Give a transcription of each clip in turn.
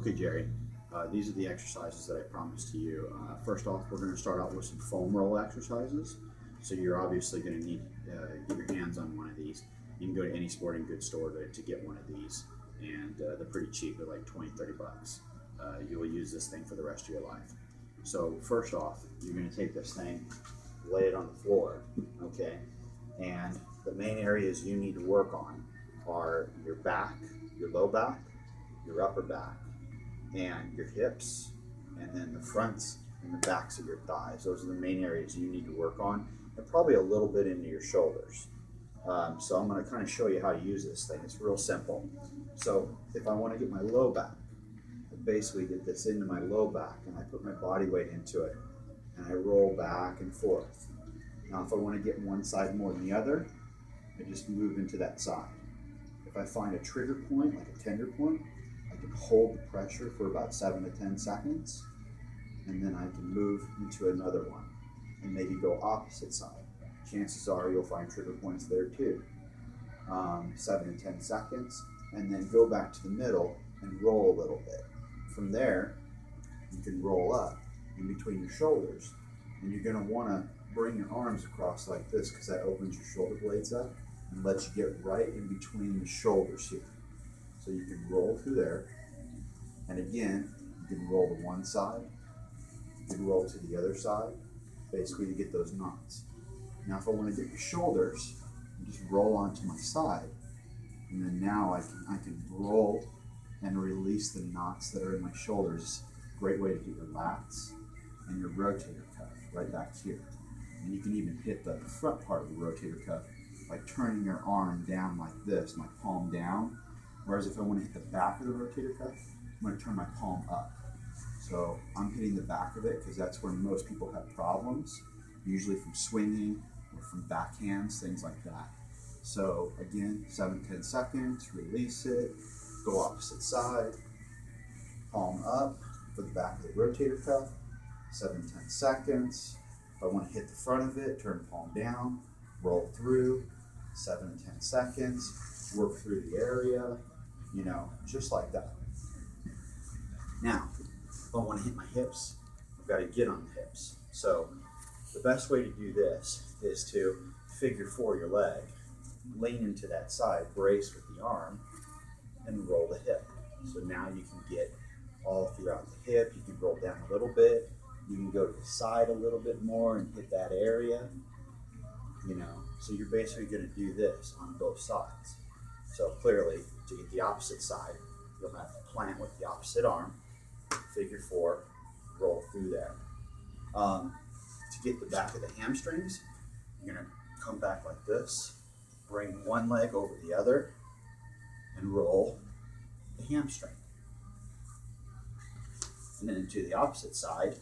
Okay, Jerry, these are the exercises that I promised to you. First off, we're going to start out with some foam roll exercises. So you're obviously going to need to get your hands on one of these. You can go to any sporting goods store to get one of these, and they're pretty cheap. They're like 20-30 bucks. You will use this thing for the rest of your life. So first off, you're going to take this thing, lay it on the floor, okay? And the main areas you need to work on are your back, your low back, your upper back, and your hips, and then the fronts and the backs of your thighs. Those are the main areas you need to work on, and probably a little bit into your shoulders. So I'm going to kind of show you how to use this thing. It's real simple. So if I want to get my low back, I basically get this into my low back, and I put my body weight into it, and I roll back and forth. Now if I want to get one side more than the other, I just move into that side. If I find a trigger point, like a tender point, I can hold the pressure for about 7 to 10 seconds, and then I can move into another one and maybe go opposite side. Chances are you'll find trigger points there too. 7 to 10 seconds, and then go back to the middle and roll a little bit. From there, you can roll up in between your shoulders, and you're going to want to bring your arms across like this because that opens your shoulder blades up and lets you get right in between the shoulders here. So you can roll through there, and again, you can roll to one side, you can roll to the other side, basically to get those knots. Now if I want to get your shoulders, I just roll onto my side, and then now I can roll and release the knots that are in my shoulders. Great way to get your lats and your rotator cuff right back here. And you can even hit the front part of the rotator cuff by turning your arm down like this, my palm down. Whereas if I want to hit the back of the rotator cuff, I'm going to turn my palm up. So I'm hitting the back of it because that's where most people have problems, usually from swinging or from backhands, things like that. So again, 7-10 seconds, release it, go opposite side, palm up for the back of the rotator cuff, 7-10 seconds. If I want to hit the front of it, turn palm down, roll through, 7 to 10 seconds, work through the area, just like that. Now, if I want to hit my hips, I've got to get on the hips. So the best way to do this is to figure 4 your leg, lean into that side, brace with the arm, and roll the hip. So now you can get all throughout the hip. You can roll down a little bit. You can go to the side a little bit more and hit that area. So you're basically going to do this on both sides. So clearly, to get the opposite side, you'll have to plant with the opposite arm, figure 4, roll through there. To get the back of the hamstrings, you're going to come back like this, bring one leg over the other, and roll the hamstring. And then to the opposite side,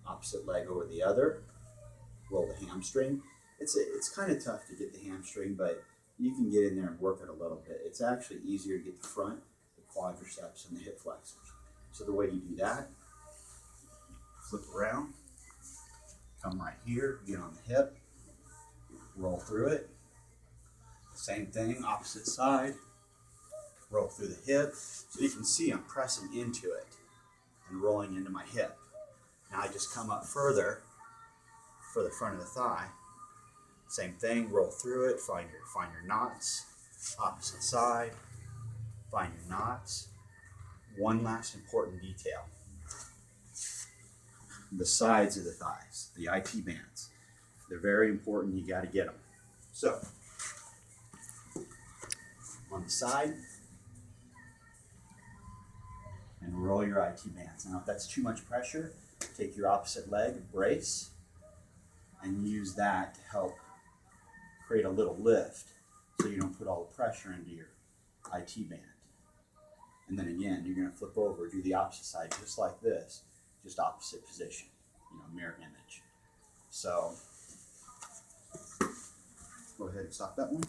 opposite leg over the other, roll the hamstring. It's kind of tough to get the hamstring, but you can get in there and work it a little bit. It's actually easier to get the front, the quadriceps, and the hip flexors. So the way you do that, flip around, come right here, get on the hip, roll through it. Same thing, opposite side, roll through the hip. So you can see I'm pressing into it and rolling into my hip. Now I just come up further for the front of the thigh. Same thing, roll through it, find your knots, opposite side, find your knots. One last important detail. The sides of the thighs, the IT bands. They're very important, you gotta get them. So, on the side, and roll your IT bands. Now if that's too much pressure, take your opposite leg, brace, and use that to help create a little lift so you don't put all the pressure into your IT band. And then again, you're going to flip over, do the opposite side just like this, just opposite position, mirror image. So go ahead and stop that one.